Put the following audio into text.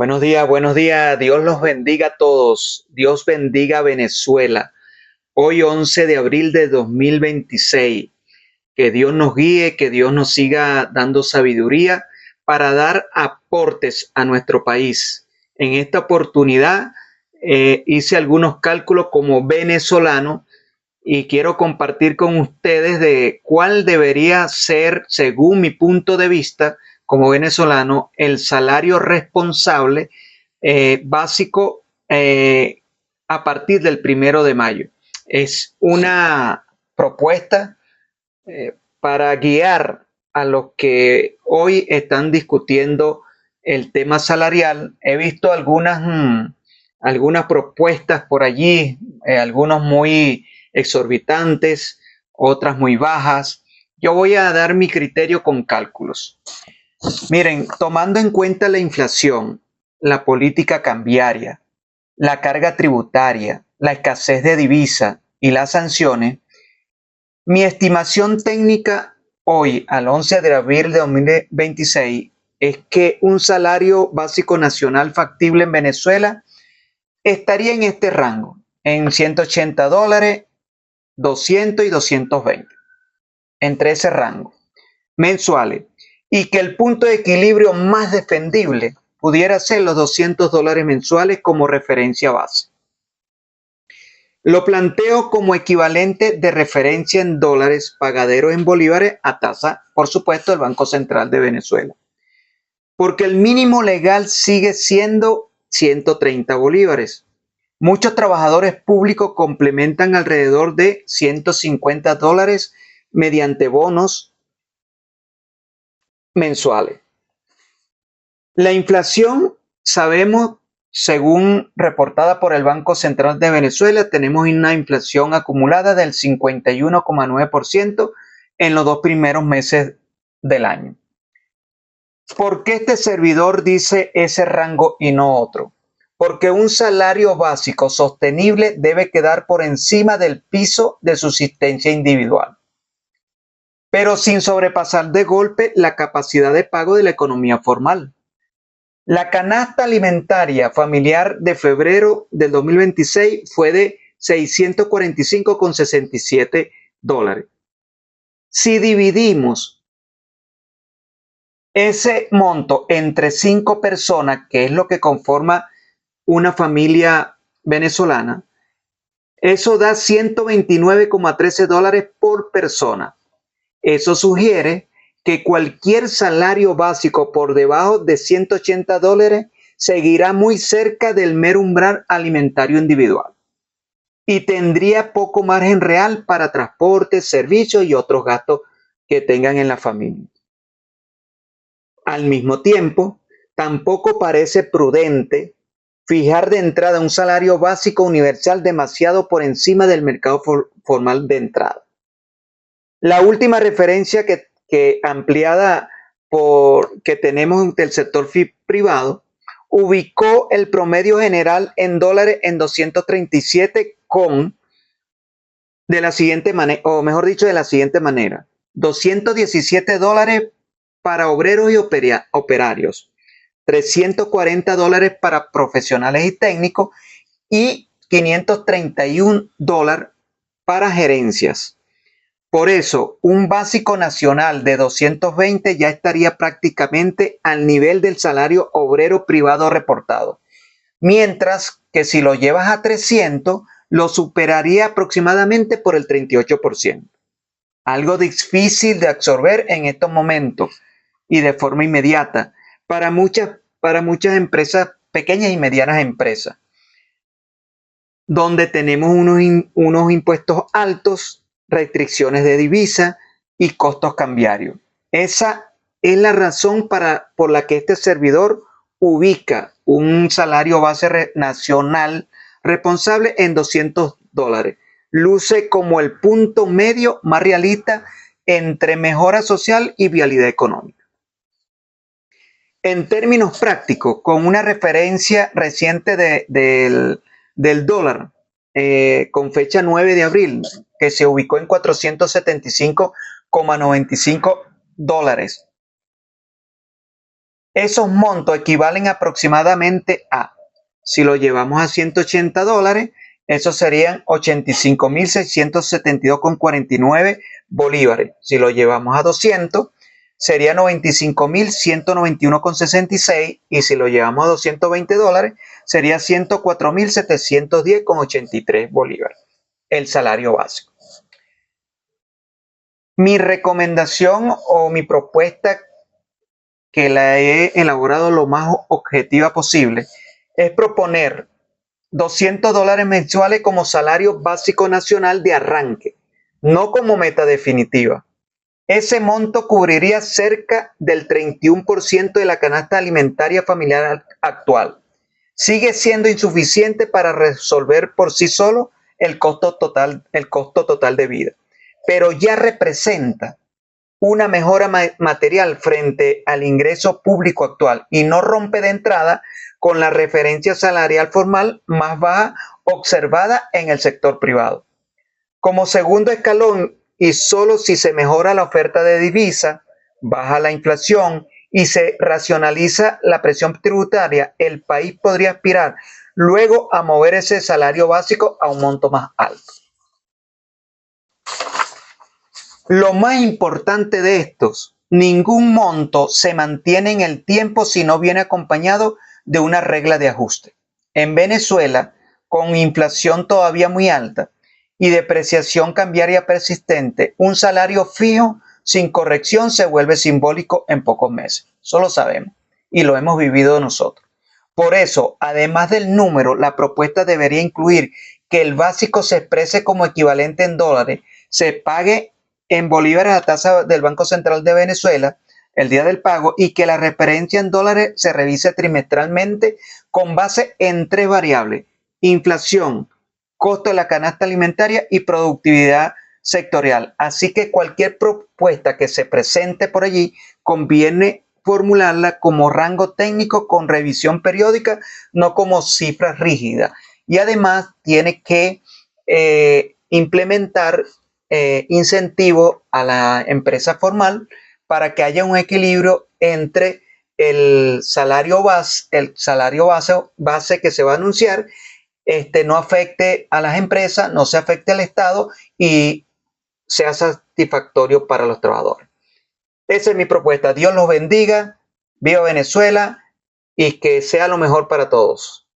Buenos días. Dios los bendiga a todos. Dios bendiga a Venezuela. Hoy 11 de abril de 2026. Que Dios nos guíe, que Dios nos siga dando sabiduría para dar aportes a nuestro país. En esta oportunidad hice algunos cálculos como venezolano y quiero compartir con ustedes de cuál debería ser, según mi punto de vista como venezolano, el salario responsable básico a partir del 1 de mayo. Es una propuesta para guiar a los que hoy están discutiendo el tema salarial. He visto algunas propuestas por allí, algunos muy exorbitantes, otras muy bajas. Yo voy a dar mi criterio con cálculos. Miren, tomando en cuenta la inflación, la política cambiaria, la carga tributaria, la escasez de divisa y las sanciones, mi estimación técnica hoy, al 11 de abril de 2026, es que un salario básico nacional factible en Venezuela estaría en este rango, en $180, 200 y 220, entre ese rango, mensuales, y que el punto de equilibrio más defendible pudiera ser los $200 mensuales como referencia base. Lo planteo como equivalente de referencia en dólares pagaderos en bolívares a tasa, por supuesto, del Banco Central de Venezuela. Porque el mínimo legal sigue siendo 130 bolívares. Muchos trabajadores públicos complementan alrededor de $150 mediante bonos mensuales. La inflación, sabemos, según reportada por el Banco Central de Venezuela, tenemos una inflación acumulada del 51,9% en los 2 primeros meses del año. ¿Por qué este servidor dice ese rango y no otro? Porque un salario básico sostenible debe quedar por encima del piso de subsistencia individual, pero sin sobrepasar de golpe la capacidad de pago de la economía formal. La canasta alimentaria familiar de febrero del 2026 fue de $645,67. Si dividimos ese monto entre 5 personas, que es lo que conforma una familia venezolana, eso da $129,13 por persona. Eso sugiere que cualquier salario básico por debajo de $180 seguirá muy cerca del mero umbral alimentario individual y tendría poco margen real para transporte, servicios y otros gastos que tengan en la familia. Al mismo tiempo, tampoco parece prudente fijar de entrada un salario básico universal demasiado por encima del mercado formal de entrada. La última referencia que ampliada que tenemos del sector privado ubicó el promedio general en dólares en 237 de la siguiente manera, o mejor dicho, de la siguiente manera: $217 para obreros y operarios, $340 para profesionales y técnicos y $531 para gerencias. Por eso, un básico nacional de 220 ya estaría prácticamente al nivel del salario obrero privado reportado, mientras que si lo llevas a 300, lo superaría aproximadamente por el 38%. Algo difícil de absorber en estos momentos y de forma inmediata para muchas empresas, pequeñas y medianas empresas, donde tenemos unos impuestos altos, restricciones de divisa y costos cambiarios. Esa es la razón por la que este servidor ubica un salario base nacional responsable en $200. Luce como el punto medio más realista entre mejora social y viabilidad económica. En términos prácticos, con una referencia reciente del dólar, con fecha 9 de abril, que se ubicó en $475,95. Esos montos equivalen aproximadamente a, si lo llevamos a $180, eso serían 85.672,49 bolívares. Si lo llevamos a 200, sería 95.191,66, y si lo llevamos a $220, sería 104.710,83 bolívares, el salario básico. Mi recomendación o mi propuesta, que la he elaborado lo más objetiva posible, es proponer $200 mensuales como salario básico nacional de arranque, no como meta definitiva. Ese monto cubriría cerca del 31% de la canasta alimentaria familiar actual. Sigue siendo insuficiente para resolver por sí solo el costo total de vida, pero ya representa una mejora material frente al ingreso público actual y no rompe de entrada con la referencia salarial formal más baja observada en el sector privado. Como segundo escalón, y solo si se mejora la oferta de divisa, baja la inflación y se racionaliza la presión tributaria, el país podría aspirar luego a mover ese salario básico a un monto más alto. Lo más importante de estos, ningún monto se mantiene en el tiempo si no viene acompañado de una regla de ajuste. En Venezuela, con inflación todavía muy alta y depreciación cambiaria persistente, un salario fijo sin corrección se vuelve simbólico en pocos meses. Eso lo sabemos y lo hemos vivido nosotros. Por eso, además del número, la propuesta debería incluir que el básico se exprese como equivalente en dólares, se pague en bolívares a tasa del Banco Central de Venezuela el día del pago, y que la referencia en dólares se revise trimestralmente con base en 3 variables: inflación, costo de la canasta alimentaria y productividad sectorial. Así que cualquier propuesta que se presente por allí conviene formularla como rango técnico con revisión periódica, no como cifras rígidas. Y además tiene que implementar incentivo a la empresa formal para que haya un equilibrio entre el salario base que se va a anunciar, no afecte a las empresas, no se afecte al Estado y sea satisfactorio para los trabajadores. Esa es mi propuesta. Dios los bendiga, viva Venezuela y que sea lo mejor para todos.